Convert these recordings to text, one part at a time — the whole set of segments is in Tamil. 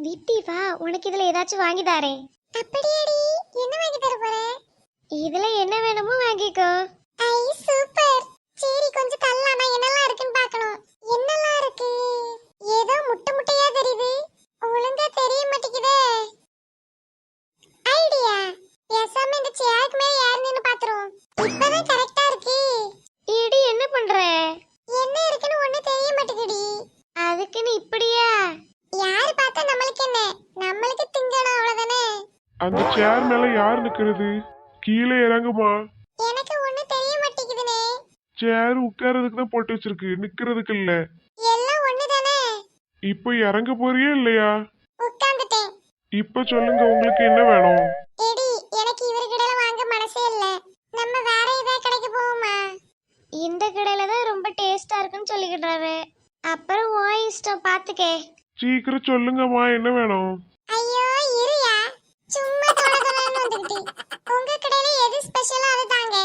விட்டி வா, உனக்கு இதுல ஏதாச்சும் வாங்கி தாரேன். அப்படியேடி, என்ன வாங்கி தர போற? இதுல என்ன வேணுமோ வாங்கிக்கோ. ஐ சூப்பர். சரி கொஞ்சம் தள்ளா, நான் என்னெல்லாம் இருக்குன்னு பார்க்கணும். என்னெல்லாம் இருக்கு? ஏதோ முட்டை முட்டையா தெரியுது, ஒழுங்கா தெரிய மாட்டேங்குதே. ஐடியா, பேசாம இந்த சேருக்கு மேல யாருன்னு பாத்துறோம். இப்பதான் கரெக்டா இருக்கு. ஏடி என்ன பண்ற? என்ன இருக்குன்னு ஒண்ணு தெரிய மாட்டேங்குடி. அதுக்குன்னு இப்படியா? யாரு பார்த்தா நம்மளுக்கு என்ன? நம்மளுக்கு திங்கணும் அவ்வளவுதானே. அந்த சேர் மேல யார் நிக்கிறது? கீழே இறங்குமா. எனக்கு ஒண்ணு தெரிய மாட்டேங்குதுனே. சேர் உட்கார்றதுக்கு தான் போட்டு வச்சிருக்கு, நிக்கிறதுக்கு இல்ல. எல்லாம் ஒண்ணுதானே. இப்போ இறங்க போறியா இல்லையா? உட்கார்ந்துட்டேன். இப்ப சொல்லுங்க, உங்களுக்கு என்ன வேணும்? எடி, எனக்கு இவர் கடையில வாங்க மனசே இல்ல. நம்ம வேற ஏதாவது கடைக்கு போவோமா? இந்த கடையில தான் ரொம்ப டேஸ்டா இருக்குன்னு சொல்லிக்கிட்டாரு. அப்புறம் ஓ இஷ்டம், பாத்துக்கே. சீக்கிரம் சொல்லுங்கம்மா, என்ன வேணும்? ஐயோ இருயா, சும்மா தொடதொடன்னு வந்துக்கிட்டு. உங்க கடையில எது ஸ்பெஷலா அது தாங்க.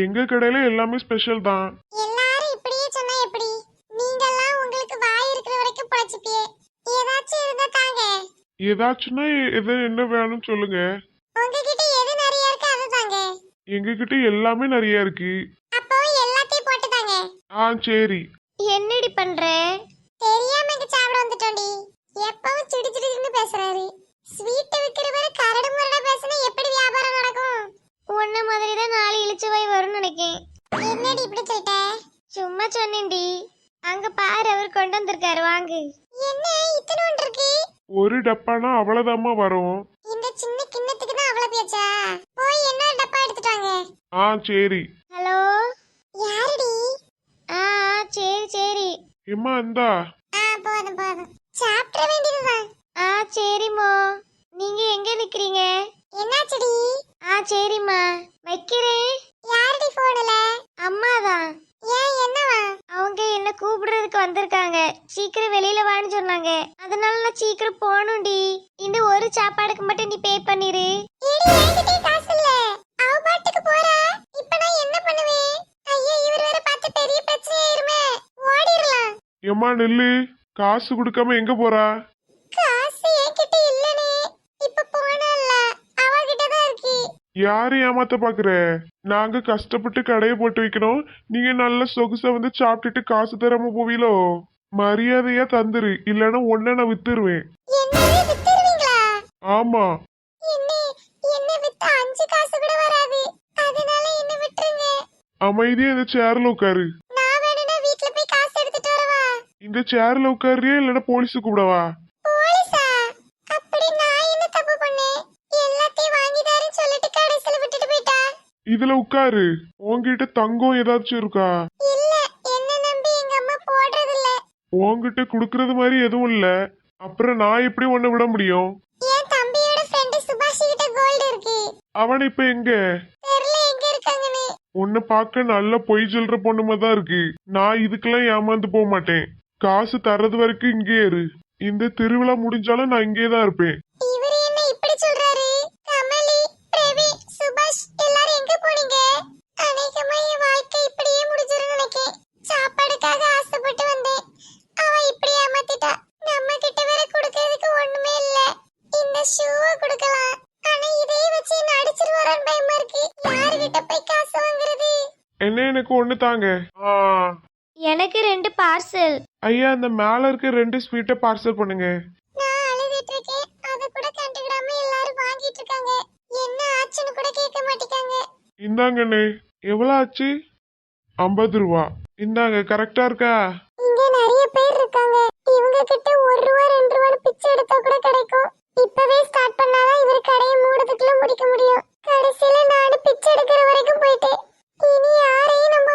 எங்க கடையில எல்லாமே ஸ்பெஷல் தான். எல்லாரும் இப்படியே சொன்னா எப்படி? நீங்கெல்லாம் உங்களுக்கு வாய் இருக்கிற வரைக்கும் பழச்சிப்பியே. ஏதாச்சும் இருந்தா தாங்க. ஏதாச்சும்னா எது என்ன வேணும்னு சொல்லுங்க. உங்ககிட்ட எது நிறைய இருக்கு அது தாங்க. எங்க கிட்ட எல்லாமே நிறைய இருக்கு. அப்போ எல்லாத்தையும் போட்டு தாங்க. சரி. என்னடி பண்ற? தெரியாம இங்க சாப்பிட வந்துட்டோண்டி. எப்பவும் சிடி சிடின்னு பேசுறாரு. ஸ்வீட் விக்கிறவரு கரடு முரடா பேசினா எப்படி வியாபாரம் நடக்கும்? உன்ன மாதிரி தான் நாளை இழுச்சு போய் வரும்னு நினைக்கேன். என்னடி இப்படி சொல்லிட்ட? சும்மா சொன்னேன்டி. அங்க பாரு, அவர் கொண்டு வந்திருக்காரு, வாங்கு. என்ன இத்தனை ஒன்று இருக்கு? ஒரு டப்பானா அவ்வளவுதாம்மா வரும். இந்த சின்ன கிண்ணத்துக்கு தான் அவ்வளவு பேச்சா? போய் இன்னொரு டப்பா எடுத்துட்டாங்க. சரி. ஹலோ, யாருடி? சரி சரி. எம்மா இந்தா. போதும் போதும், சாப்பிட வேண்டியதுதான். சரிம்மா. நீங்க எங்க நிக்கிறீங்க? என்னாச்சுடி? சரிம்மா, வைக்கிறேன். யாருடி போன்ல? அம்மாதான். ஏன் என்னவா? அவங்க என்ன கூப்பிடுறதுக்கு வந்திருக்காங்க. சீக்கிரம் வெளியில வான்னு சொன்னாங்க. அதனால நான் சீக்கிரம் போகணும்டி. இந்த ஒரு சாப்பாடுக்கு மட்டும் நீ பே பண்ணிரு. காசு இல்ல. அவ பாட்டுக்கு போறா. இப்ப நான் என்ன பண்ணுவேன்? ஐயோ, இவர் வேற பார்த்து பெரிய பிரச்சனை ஆயிருமே. ஓடிரலாம். எம்மா நெல்லு, காசு கொடுக்காம எங்க போறா? காசு என்கிட்ட இல்லனே. இப்ப போனல்ல, அவகிட்ட தான் இருக்கு. யாரை ஏமாத்த பாக்குற? நாங்க கஷ்டப்பட்டு கடையை போட்டு வைக்கணும், நீங்க நல்ல சொகுசா வந்து சாப்பிட்டுட்டு காசு தராம போவீங்களோ? மரியாதையா தந்துரு, இல்லன்னா ஒன்ன நான் வித்துருவேன். என்னவே வித்துருவீங்களா? ஆமா. என்ன என்ன வித்தா 5 காசு கூட வராது. அதனால என்ன விட்டுருங்க. அமைதியா இந்த சேர்ல உட்காரு. நான் வேணும்னா வீட்ல போய் காசு எடுத்துட்டு வரவா? இந்த சேர்ல உட்காரியா இல்லன்னா போலீஸு கூப்பிடவா? போலீஸா? அப்படி நான் என்ன தப்பு பண்ணேன்? எல்லாத்தையும் வாங்கி தரேன்னு சொல்லிட்டு கடைசில விட்டுட்டு போயிட்டா. இதுல உட்காரு. உன்கிட்ட தங்கம் ஏதாச்சும் இருக்கா? இல்ல, என்ன நம்பி எங்க அம்மா போடுறது இல்ல. உன்கிட்ட குடுக்கறது மாதிரி எதுவும் இல்ல. அப்புறம் நான் எப்படி உன்னை விட முடியும்? என் தம்பியோட ஃப்ரெண்ட் சுபாஷ் கிட்ட கோல்ட் இருக்கு. அவன் இப்ப எங்க? தெரியல எங்க இருக்காங்கன்னு. உன்னை பார்க்க நல்ல பொய் சொல்ற பொண்ணுமா தான் இருக்கு. நான் இதுக்கெல்லாம் ஏமாந்து போக மாட்டேன். காசு தர்றது வரைக்கும் இங்கே இரு. இந்த திருவிழா முடிஞ்சாலும் நான் இங்கே தான் இருப்பேன். இவரு என்ன இப்படி சொல்றாரு? கமலி, பிரவீன், சுபாஷ் எல்லாரும் எங்க போனீங்க? அநேகமா என் வாழ்க்கை இப்படியே முடிஞ்சிரும் நினைக்கேன். சாப்பாடுக்காக ஆசைப்பட்டு வந்தேன், அவ இப்படி ஏமாத்திட்டா. நம்ம கிட்ட வேற கொடுக்கறதுக்கு ஒண்ணுமே இல்ல. இந்த ஷூவை கொடுக்கலாம், ஆனா இதே வச்சு என்ன அடிச்சிருவாரான்னு பயமா இருக்கு. யாருகிட்ட போய் காசு வாங்குறது? என்ன எனக்கு ஒண்ணு தாங்க. எனக்கு 2 பார்சல். ஐயா, அந்த மேல இருக்க 2 ஸ்வீட்டை பார்சல் பண்ணுங்க. நான் அழுதுட்டு இருக்கேன், அத கூட கண்டுக்கிடாம எல்லாரும் வாங்கிட்டு இருக்காங்க. என்ன ஆச்சுன்னு கூட கேட்க மாட்டேங்காங்க. இந்தாங்கண்ணே. எவ்வளவு ஆச்சு? 50 ரூபா. இந்தாங்க, கரெக்டா இருக்கா? இங்க நிறைய பேர் இருக்காங்க. இவங்க கிட்ட 1 ரூபா 2 ரூபான்னு பிச்சை எடுத்தா கூட கிடைக்கும். இப்பவே ஸ்டார்ட் பண்ணாதான் இவர் கடையை மூடுறதுக்குள்ள முடிக்க முடியும். கடைசியில நானு பிச்சை எடுக்கிற வரைக்கும் போயிட்டேன். இனி யாரையும் நம்ப